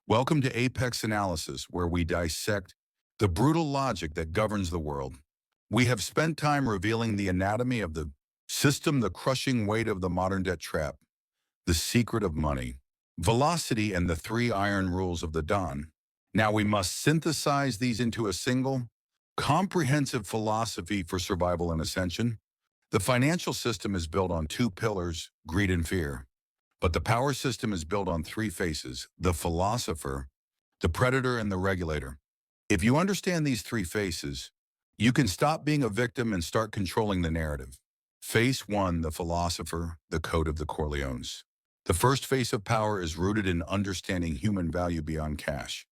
Welcome to Apex Analysis, where we dissect the brutal logic that governs the world. We have spent time revealing the anatomy of the system, the crushing weight of the modern debt trap, the secret of money, velocity, and the three iron rules of the Don. Now we must synthesize these into a single, comprehensive philosophy for survival and ascension. The financial system is built on two pillars, greed and fear. But the power system is built on three faces, the philosopher, the predator, and the regulator. If you understand these three faces, you can stop being a victim and start controlling the narrative. Face one, the philosopher, the code of the Corleones. The first face of power is rooted in understanding human value beyond cash.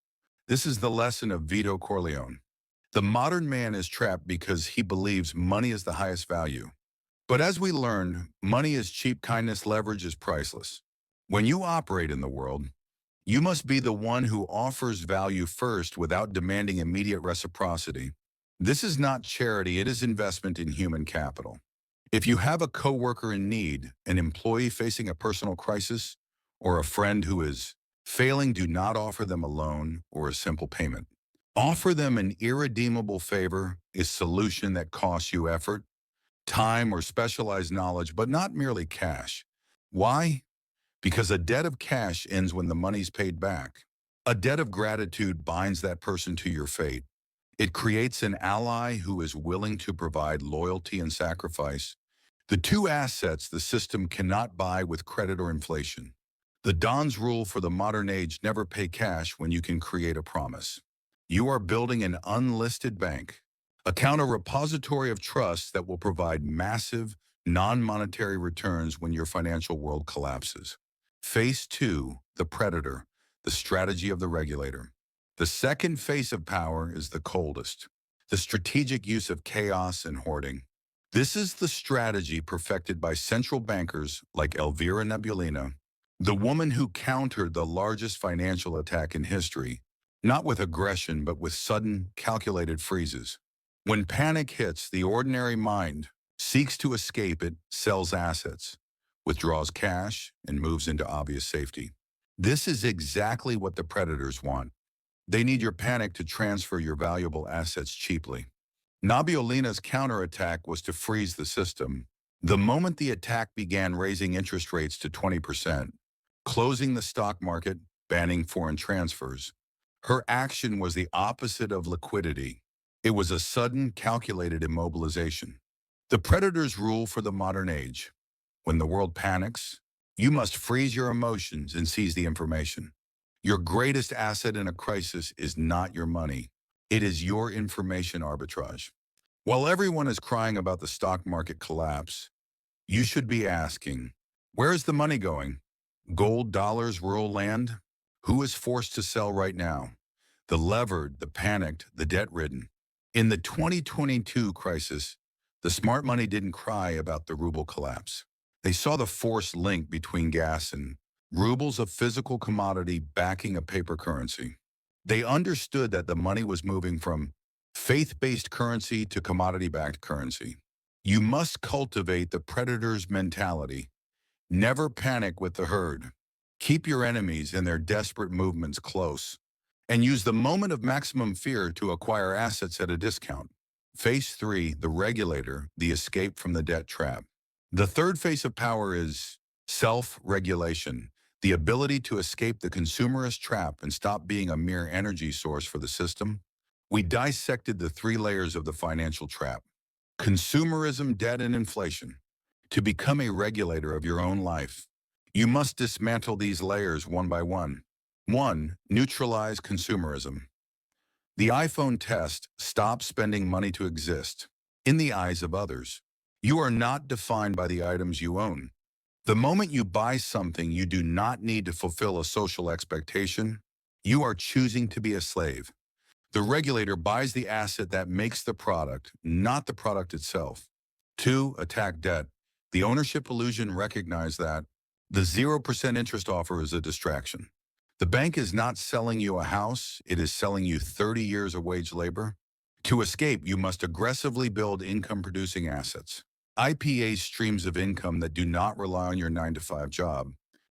This is the lesson of Vito Corleone. The modern man is trapped because he believes money is the highest value. But as we learned, money is cheap, kindness, leverage is priceless. When you operate in the world, you must be the one who offers value first without demanding immediate reciprocity. This is not charity, it is investment in human capital. If you have a coworker in need, an employee facing a personal crisis, or a friend who is failing, do not offer them a loan or a simple payment. Offer them an irredeemable favor, a solution that costs you effort, time, or specialized knowledge, but not merely cash. Why? Because a debt of cash ends when the money's paid back. A debt of gratitude binds that person to your fate. It creates an ally who is willing to provide loyalty and sacrifice. The two assets the system cannot buy with credit or inflation. The Don's rule for the modern age: never pay cash when you can create a promise. You are building an unlisted bank, account, a repository of trust that will provide massive, non-monetary returns when your financial world collapses. Phase two, the predator, the strategy of the regulator. The second face of power is the coldest, the strategic use of chaos and hoarding. This is the strategy perfected by central bankers like Elvira Nebulina, the woman who countered the largest financial attack in history, not with aggression but with sudden, calculated freezes. When panic hits, the ordinary mind seeks to escape it, sells assets, withdraws cash, and moves into obvious safety. This is exactly what the predators want. They need your panic to transfer your valuable assets cheaply. Nabiolina's counterattack was to freeze the system. The moment the attack began raising interest rates to 20%, closing the stock market, banning foreign transfers, her action was the opposite of liquidity. It was a sudden, calculated immobilization. The predator's rule for the modern age: when the world panics, you must freeze your emotions and seize the information. Your greatest asset in a crisis is not your money. It is your information arbitrage. While everyone is crying about the stock market collapse, you should be asking, where is the money going? Gold, dollars, rural land? Who is forced to sell right now? The levered, the panicked, the debt-ridden. In the 2022 crisis, the smart money didn't cry about the ruble collapse. They saw the forced link between gas and rubles, a physical commodity backing a paper currency. They understood that the money was moving from faith-based currency to commodity-backed currency. You must cultivate the predator's mentality. Never panic with the herd. Keep your enemies and their desperate movements close, and use the moment of maximum fear to acquire assets at a discount. Phase three, the regulator, the escape from the debt trap. The third phase of power is self-regulation, the ability to escape the consumerist trap and stop being a mere energy source for the system. We dissected the three layers of the financial trap: consumerism, debt, and inflation. To become a regulator of your own life, you must dismantle these layers one by one. 1. Neutralize consumerism. The iPhone test: stop spending money to exist. In the eyes of others, you are not defined by the items you own. The moment you buy something you do not need to fulfill a social expectation, you are choosing to be a slave. The regulator buys the asset that makes the product, not the product itself. 2. Attack debt. The ownership illusion: recognize that the 0% interest offer is a distraction. The bank is not selling you a house, it is selling you 30 years of wage labor. To escape, you must aggressively build income-producing assets. IPA: streams of income that do not rely on your 9-to-5 job.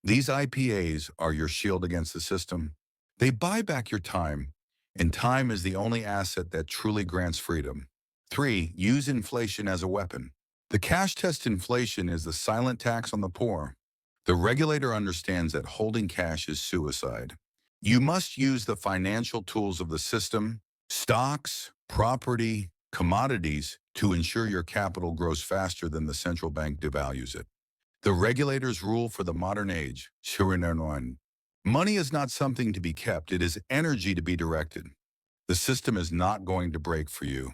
These IPAs are your shield against the system. They buy back your time, and time is the only asset that truly grants freedom. 3. Use inflation as a weapon. The cash test inflation is the silent tax on the poor. The regulator understands that holding cash is suicide. You must use the financial tools of the system, stocks, property, commodities, to ensure your capital grows faster than the central bank devalues it. The regulator's rule for the modern age, Shurinernoin. Money is not something to be kept, it is energy to be directed. The system is not going to break for you.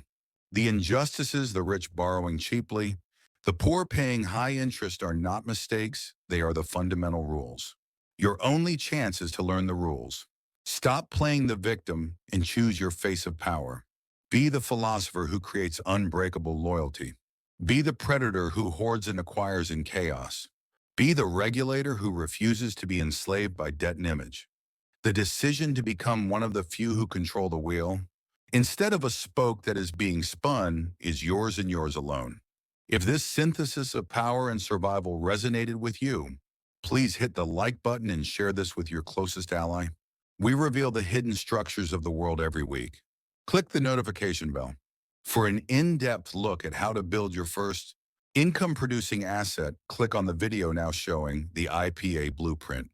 The injustices, the rich borrowing cheaply, the poor paying high interest are not mistakes, they are the fundamental rules. Your only chance is to learn the rules. Stop playing the victim and choose your face of power. Be the philosopher who creates unbreakable loyalty. Be the predator who hoards and acquires in chaos. Be the regulator who refuses to be enslaved by debt and image. The decision to become one of the few who control the wheel, instead of a spoke that is being spun, is yours and yours alone. If this synthesis of power and survival resonated with you, please hit the like button and share this with your closest ally. We reveal the hidden structures of the world every week. Click the notification bell. For an in-depth look at how to build your first income-producing asset, click on the video now showing the IPA blueprint.